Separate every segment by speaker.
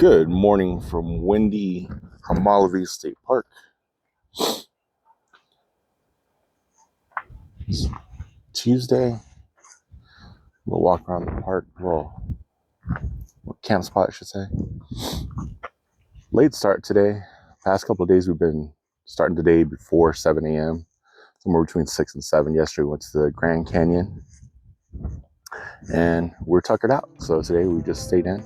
Speaker 1: Good morning from windy Homolovi State Park. It's Tuesday. We'll walk around the park, little camp spot, I should say. Late start today. Past couple of days, we've been starting the day before 7 a.m., somewhere between 6 and 7. Yesterday, we went to the Grand Canyon, and we're tuckered out. So today, we just stayed in,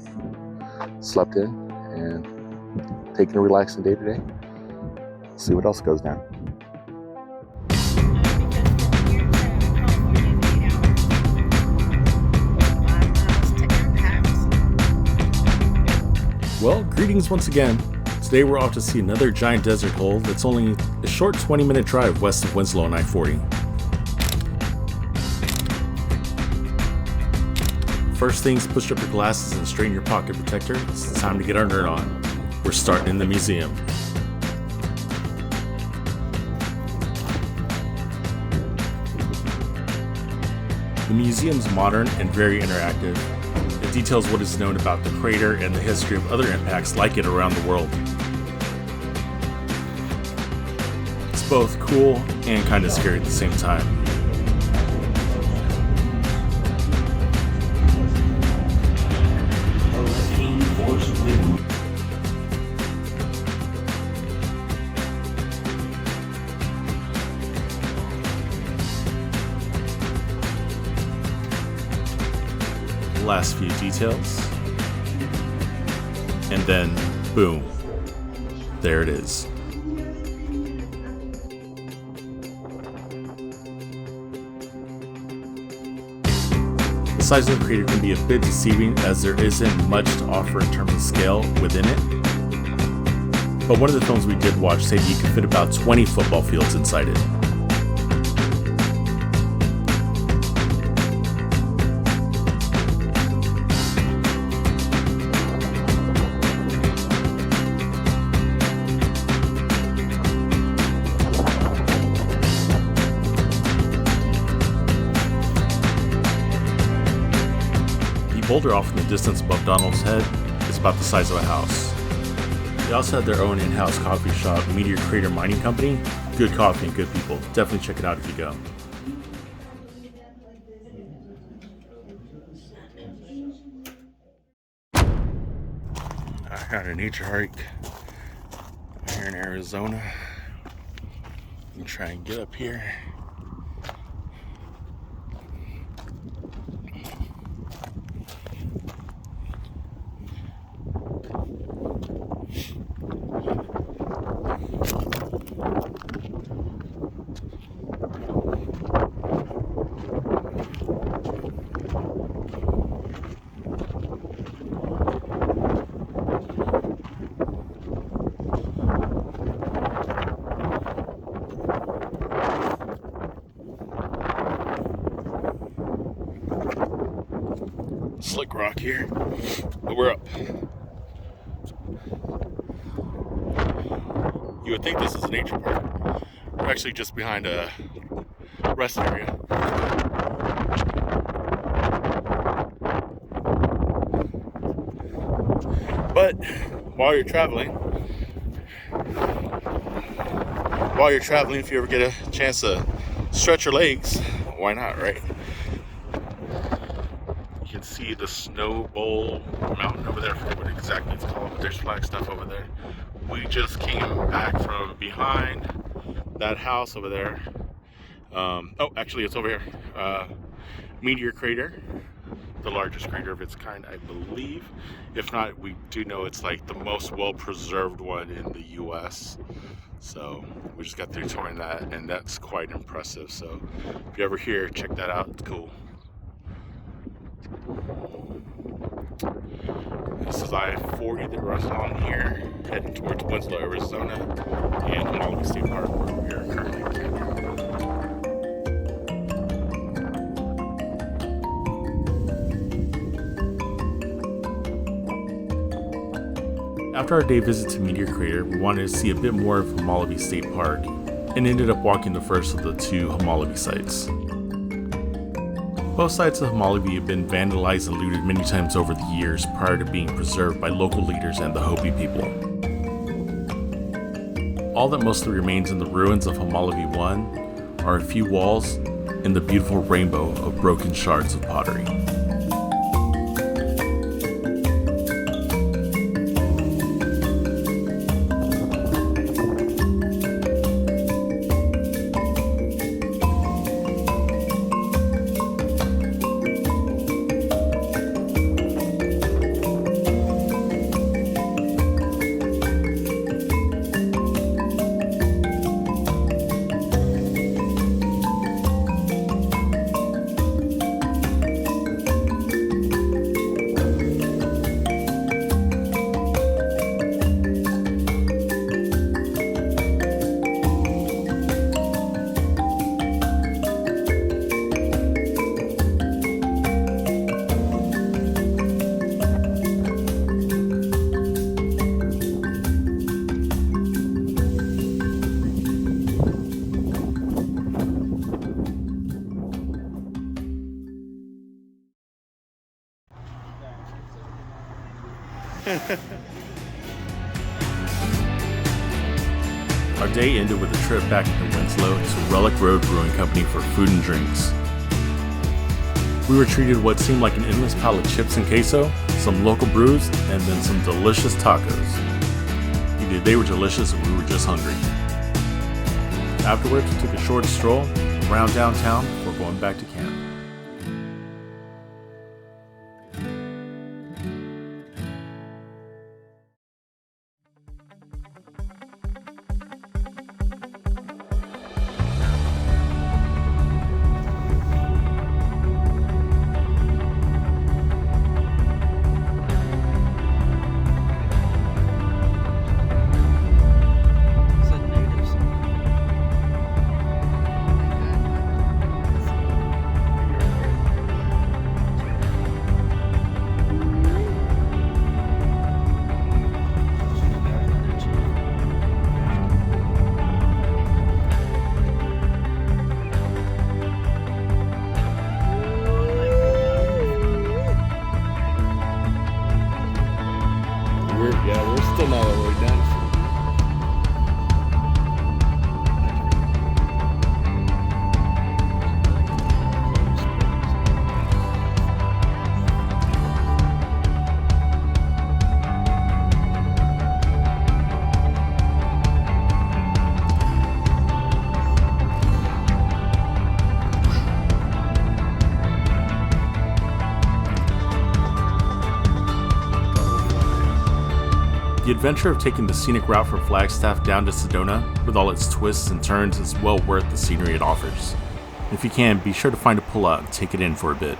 Speaker 1: slept in, and taking a relaxing day today. See what else goes down. Well, greetings once again. Today we're off to see another giant desert hole that's only a short 20-minute drive west of Winslow on I-40. First things, push up your glasses and straighten your pocket protector. It's time to get our nerd on. We're starting in the museum. The museum's modern and very interactive. It details what is known about the crater and the history of other impacts like it around the world. It's both cool and kind of scary at the same time. Last few details, and then boom, there it is. The size of the crater can be a bit deceiving as there isn't much to offer in terms of scale within it, but one of the films we did watch said you could fit about 20 football fields inside it. Boulder off in the distance above Donald's Head is about the size of a house. They also had their own in-house coffee shop, Meteor Crater Mining Company. Good coffee and good people. Definitely check it out if you go. I got a nature hike here in Arizona. I'm try and get up here. Slick rock here, but we're up. You would think this is a nature park. We're actually just behind a rest area. But while you're traveling, if you ever get a chance to stretch your legs, why not, right? You can see the Snow Bowl mountain over there. I forget what exactly it's called, but there's Flagstaff over there. We just came back from behind that house over there. Oh, actually, it's over here. Meteor Crater, the largest crater of its kind, I believe. If not, we do know it's like the most well-preserved one in the U.S. So we just got through touring that, and that's quite impressive. So if you're ever here, check that out. It's cool. This is I-40 that runs along here, heading towards Winslow, Arizona, and Homolovi State Park, where we are currently camping. After our day visit to Meteor Crater, we wanted to see a bit more of Homolovi State Park, and ended up walking the first of the two Homolovi sites. Both sides of Homolovi have been vandalized and looted many times over the years prior to being preserved by local leaders and the Hopi people. All that mostly remains in the ruins of Homolovi 1 are a few walls and the beautiful rainbow of broken shards of pottery. Our day ended with a trip back to Winslow to Relic Road Brewing Company for food and drinks. We were treated what seemed like an endless pile of chips and queso, some local brews, and then some delicious tacos. Either they were delicious or we were just hungry. Afterwards, we took a short stroll around downtown before going back to camp. We're still not all the way done. The adventure of taking the scenic route from Flagstaff down to Sedona, with all its twists and turns, is well worth the scenery it offers. If you can, be sure to find a pull-out and take it in for a bit.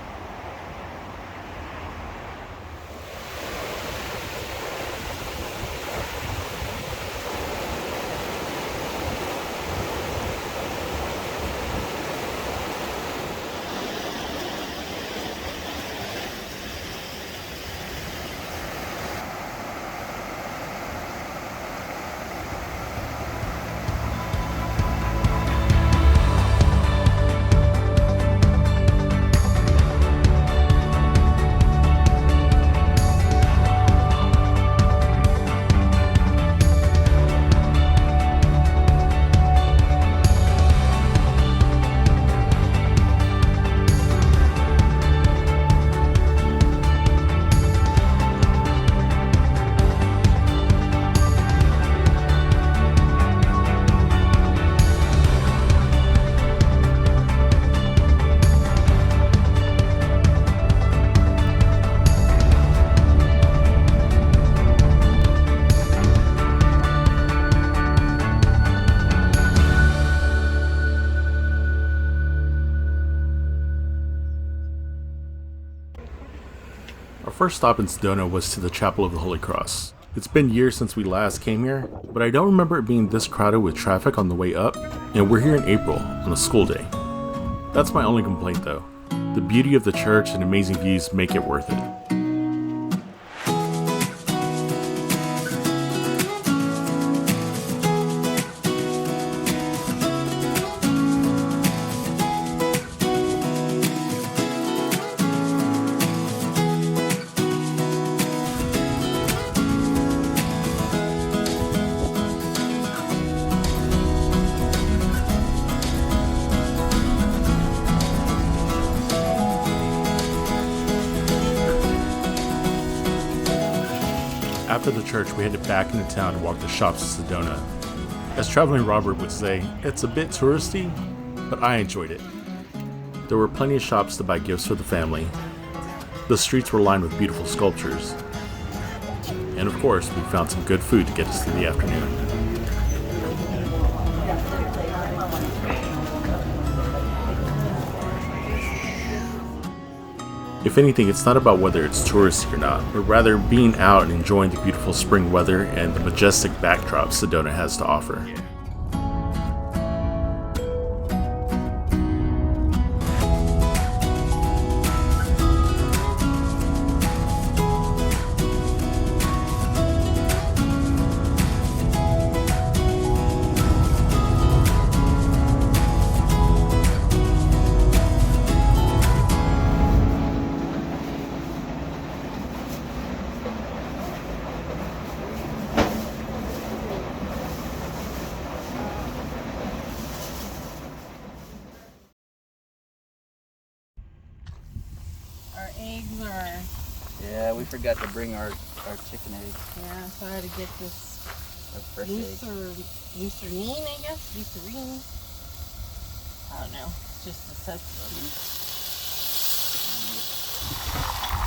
Speaker 1: Our first stop in Sedona was to the Chapel of the Holy Cross. It's been years since we last came here, but I don't remember it being this crowded with traffic on the way up, and we're here in April, on a school day. That's my only complaint though. The beauty of the church and amazing views make it worth it. After the church, we headed back into town to walk the shops of Sedona. As Traveling Robert would say, it's a bit touristy, but I enjoyed it. There were plenty of shops to buy gifts for the family. The streets were lined with beautiful sculptures. And of course, we found some good food to get us through the afternoon. If anything, it's not about whether it's touristy or not, but rather being out and enjoying the beautiful spring weather and the majestic backdrop Sedona has to offer.
Speaker 2: Our eggs are...
Speaker 3: Yeah, we forgot to bring our chicken eggs.
Speaker 2: Yeah, so I had to get this
Speaker 3: Fresh
Speaker 2: Lucerne, I guess? Lucerne? I don't know. It's just a substitute.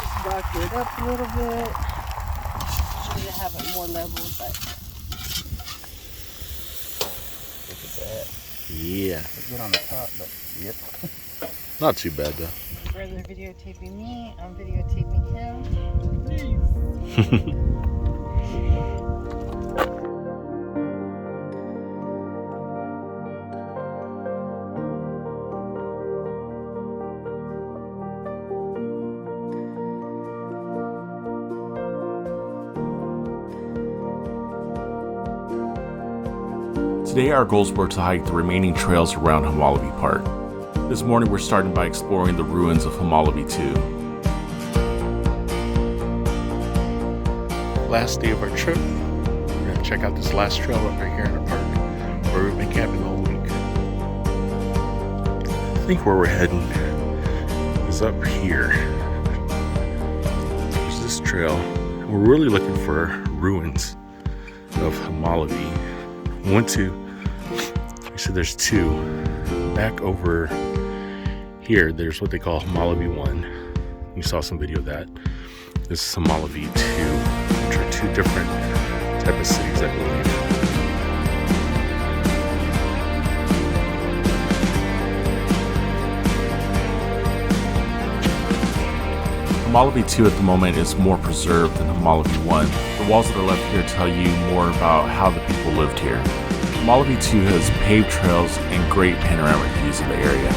Speaker 2: Just doctor it up a little bit. Should have it more level, but...
Speaker 3: Look at that.
Speaker 1: Yeah.
Speaker 3: It's good on the top, but yep.
Speaker 1: Not too bad though.
Speaker 2: My brother videotaping me, I'm videotaping him.
Speaker 1: Today our goals were to hike the remaining trails around Homolovi Park. This morning we're starting by exploring the ruins of Homolovi 2. Last day of our trip, we're going to check out this last trail up right here in the park where we've been camping all week. I think where we're heading is up here. There's this trail. We're really looking for ruins of Homolovi. There's two. Back over here, there's what they call Homolovi 1. You saw some video of that. This is Homolovi 2, which are two different type of cities, I believe. Homolovi 2 at the moment is more preserved than Homolovi 1. The walls that are left here tell you more about how the people lived here. Homolovi 2 has paved trails and great panoramic views of the area.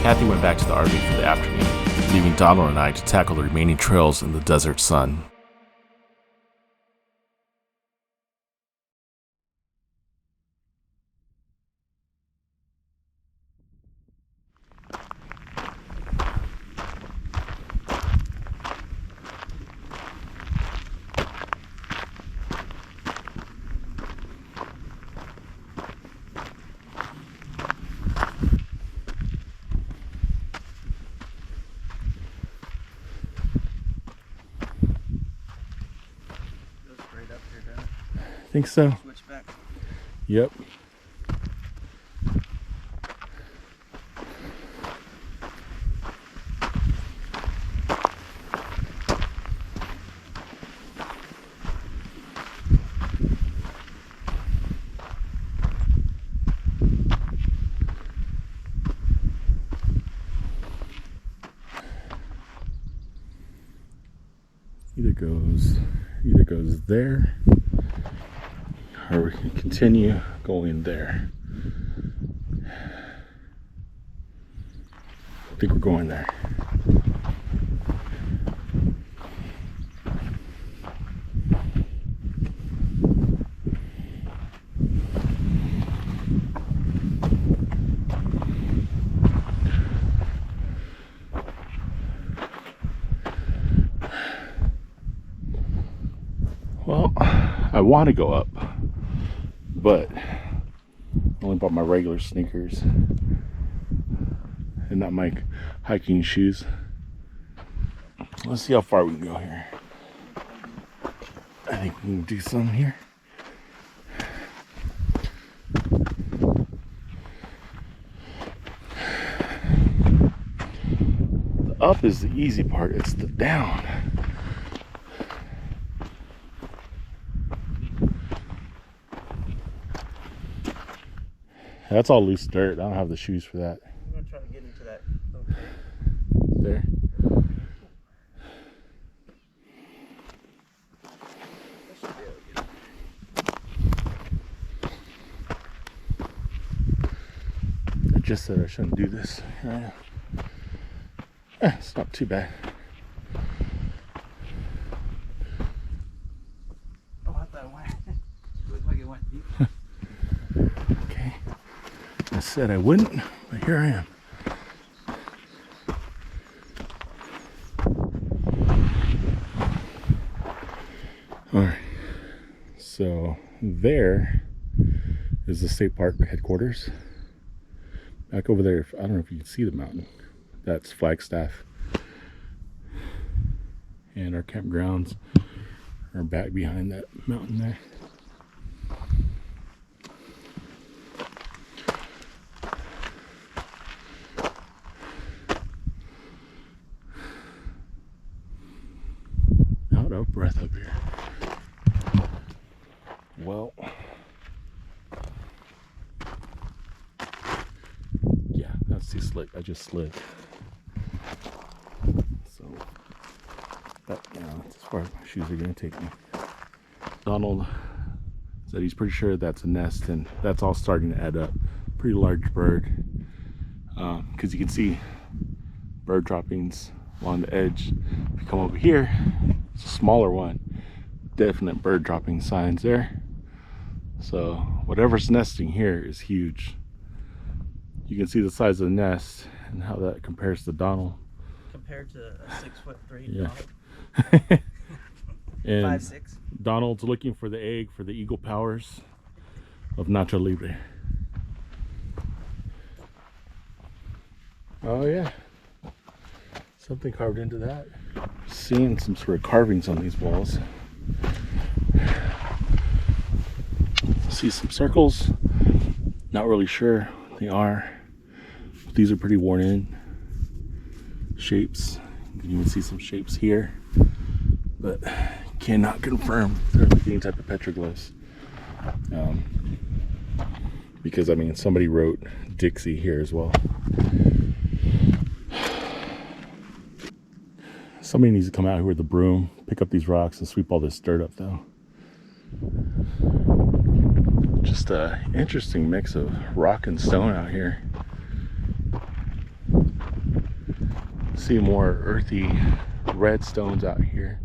Speaker 1: Kathy went back to the RV for the afternoon, leaving Donald and I to tackle the remaining trails in the desert sun. Think so.
Speaker 3: Switch back.
Speaker 1: Yep. Either goes there, or we can continue going there. I think we're going there. I want to go up, but I only bought my regular sneakers and not my hiking shoes. Let's see how far we can go here. I think we can do some here. The up is the easy part, it's the down. That's all loose dirt. I don't have the shoes for that.
Speaker 3: I'm gonna try to get into that. Okay.
Speaker 1: There. I just said I shouldn't do this. Here I am. It's not too bad.
Speaker 3: Oh, I thought it went. It looked like it went deep.
Speaker 1: Okay. I said I wouldn't, but here I am. Alright. So there is the state park headquarters. Back over there, I don't know if you can see the mountain. That's Flagstaff. And our campgrounds are back behind that mountain there. Out of breath up here. Well, yeah, that's too slick. I just slid. So that, you know, that's as far as my shoes are gonna take me. Donald said he's pretty sure that's a nest, and that's all starting to add up. Pretty large bird, because you can see bird droppings along the edge. If you come over here, it's a smaller one. Definite bird dropping signs there. So whatever's nesting here is huge. You can see the size of the nest and how that compares to Donald.
Speaker 3: Compared to a 6'3"
Speaker 1: Yeah.
Speaker 3: dog.
Speaker 1: And
Speaker 3: 5'6".
Speaker 1: Donald's looking for the egg for the eagle powers of Nacho Libre. Oh yeah, something carved into that. Seeing some sort of carvings on these walls. See some circles. Not really sure what they are. These are pretty worn in shapes. You can even see some shapes here, but cannot confirm they're any type of petroglyphs. Because I mean, somebody wrote Dixie here as well. Somebody needs to come out here with a broom, pick up these rocks, and sweep all this dirt up, though. Just an interesting mix of rock and stone out here. See more earthy red stones out here.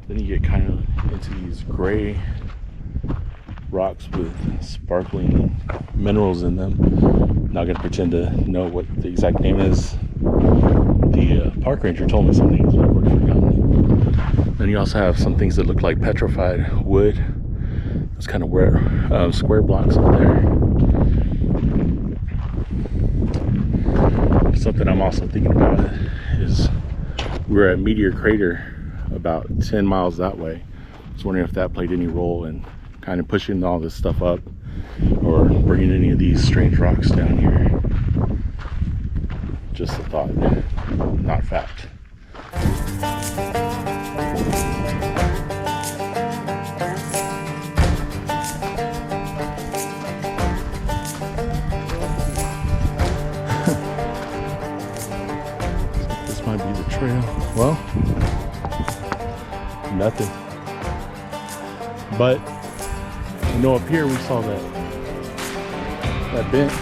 Speaker 1: Then you get kind of into these gray rocks with sparkling minerals in them. Not gonna pretend to know what the exact name is. The park ranger told me some things, but I've already forgotten. Then you also have some things that look like petrified wood. Those kind of weird square blocks up there. Something I'm also thinking about is we're at Meteor Crater about 10 miles that way. I was wondering if that played any role in kind of pushing all this stuff up or bringing any of these strange rocks down here. Just a thought, not fact. This might be the trail. Well, nothing. But you know, up here we saw that bench.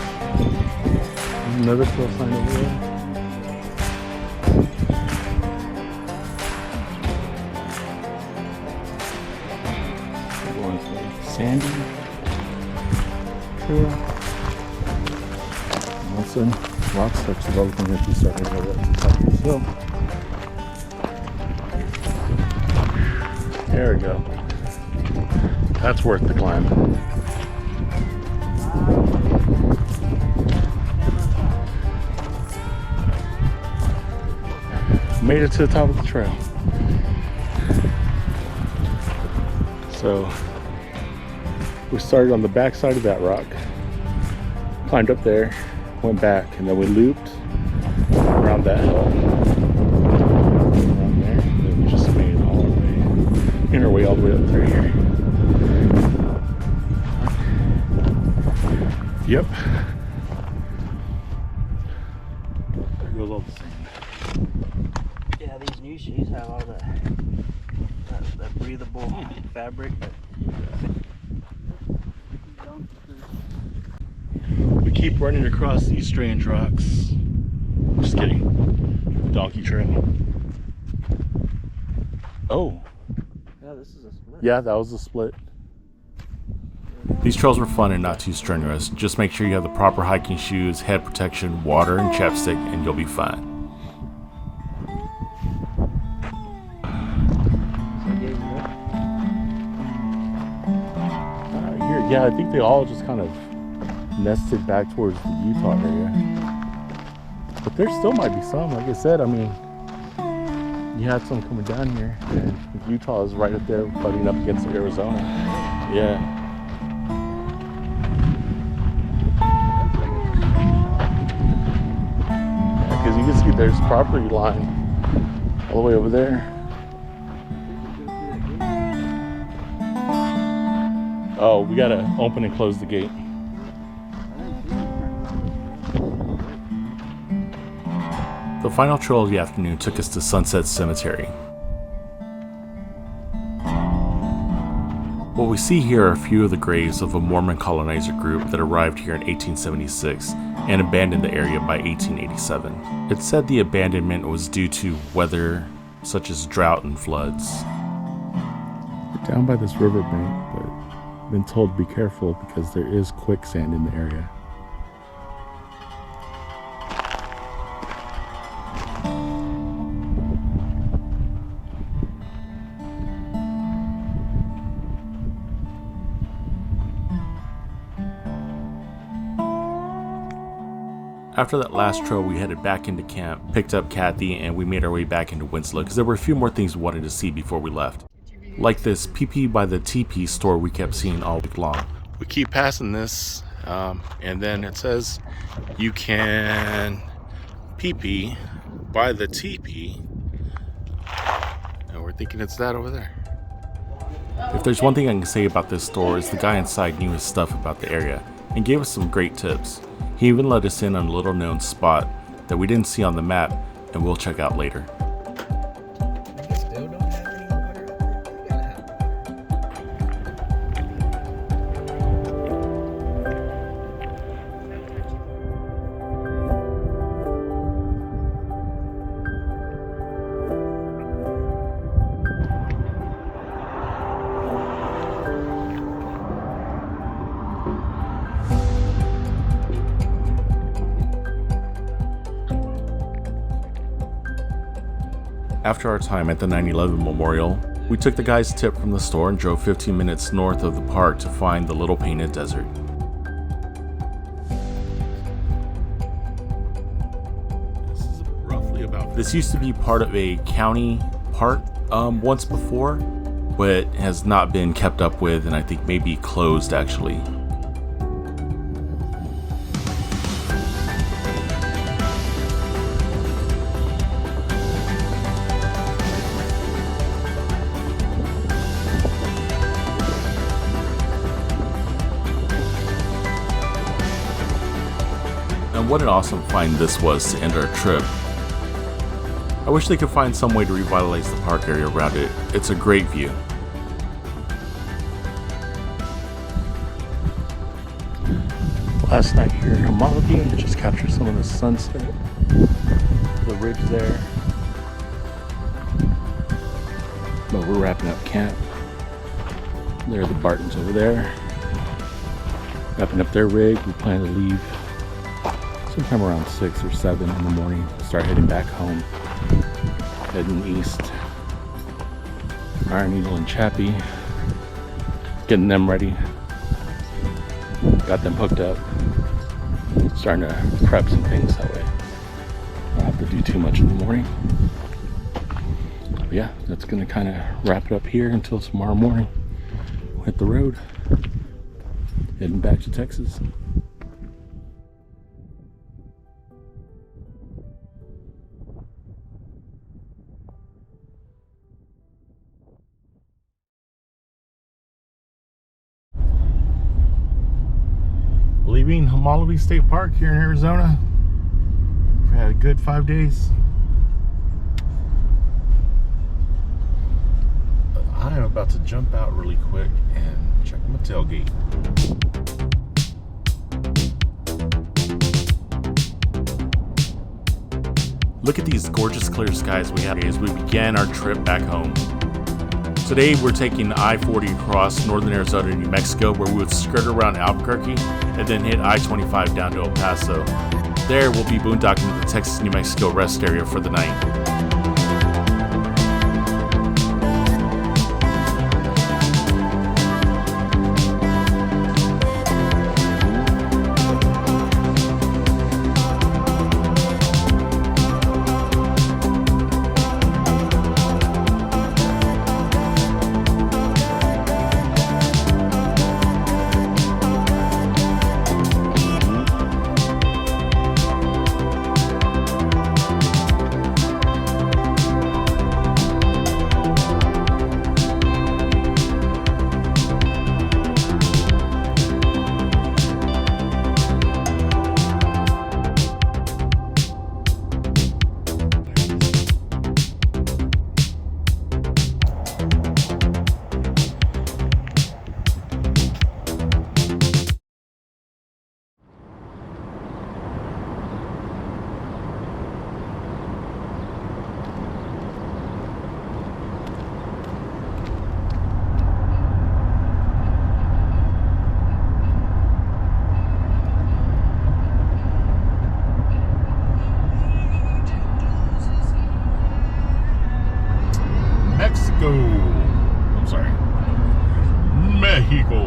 Speaker 1: Another trail sign over there. Sandy trail. All of a sudden, rock starts developing as we start to go up the top of this hill. There we go. That's worth the climb. Made it to the top of the trail. So we started on the back side of that rock, climbed up there, went back, and then we looped around that hill. Around there, and then we just made all our way, in our way all the way up through here. Yep. There goes all the sand.
Speaker 3: Yeah, these new shoes have all that breathable fabric.
Speaker 1: We keep running across these strange rocks. Just kidding. Donkey trail. Oh.
Speaker 3: Yeah, this is a split.
Speaker 1: Yeah, that was a split. These trails were fun and not too strenuous. Just make sure you have the proper hiking shoes, head protection, water, and chapstick, and you'll be fine. Yeah, I think they all just kind of nested back towards the Utah area. But there still might be some. Like I said, I mean, you had some coming down here. And Utah is right up there butting up against Arizona. Yeah. Because you can see there's property line all the way over there. Oh, we gotta open and close the gate. The final trail of the afternoon took us to Sunset Cemetery. What we see here are a few of the graves of a Mormon colonizer group that arrived here in 1876 and abandoned the area by 1887. It's said the abandonment was due to weather such as drought and floods. We're down by this riverbank, but I've been told to be careful because there is quicksand in the area. After that last trail, we headed back into camp, picked up Kathy, and we made our way back into Winslow because there were a few more things we wanted to see before we left. Like this PP by the TP store we kept seeing all week long. We keep passing this, and then it says you can PP by the TP, and we're thinking it's that over there. If there's one thing I can say about this store is the guy inside knew his stuff about the area and gave us some great tips. He even let us in on a little known spot that we didn't see on the map and we'll check out later. After our time at the 9/11 Memorial, we took the guy's tip from the store and drove 15 minutes north of the park to find the Little Painted Desert. This is roughly about. This used to be part of a county park once before, but has not been kept up with, and I think maybe closed actually. And what an awesome find this was to end our trip. I wish they could find some way to revitalize the park area around it. It's a great view. Last night here in Homolovi, just captured some of the sunset, the ridge there. But we're wrapping up camp. There are the Bartons over there, wrapping up their rig. We plan to leave sometime around 6 or 7 in the morning. Start heading back home, heading east. Iron Eagle and Chappie. Getting them ready. Got them hooked up. Starting to prep some things that way. I don't have to do too much in the morning. But yeah, that's gonna kind of wrap it up here until tomorrow morning. We'll hit the road. Heading back to Texas. Leaving Homolovi State Park here in Arizona. We've had a good 5 days. I am about to jump out really quick and check my tailgate. Look at these gorgeous clear skies we have as we began our trip back home. Today we're taking I-40 across northern Arizona to New Mexico, where we would skirt around Albuquerque and then hit I-25 down to El Paso. There we'll be boondocking to the Texas-New Mexico rest area for the night. Mexico.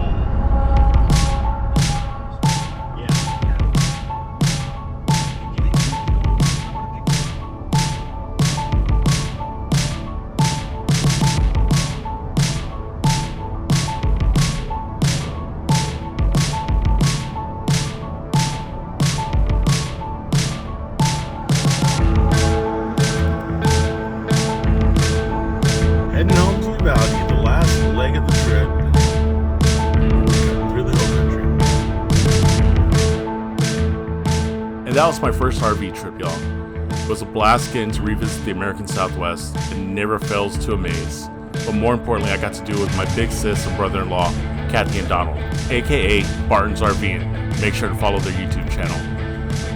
Speaker 1: Heading home to the valley, the last leg of the trip. Through the hill country. And that was my first RV trip, y'all. It was a blast getting to revisit the American Southwest, and never fails to amaze. But more importantly, I got to do it with my big sis and brother-in-law, Kathy and Donald, aka Bartons RVing. Make sure to follow their YouTube channel.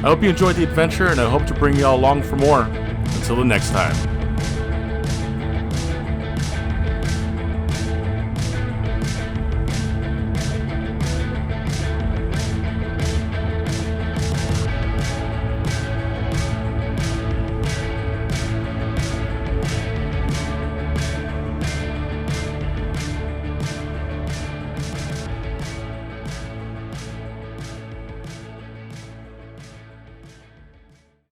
Speaker 1: I hope you enjoyed the adventure, and I hope to bring y'all along for more. Until the next time.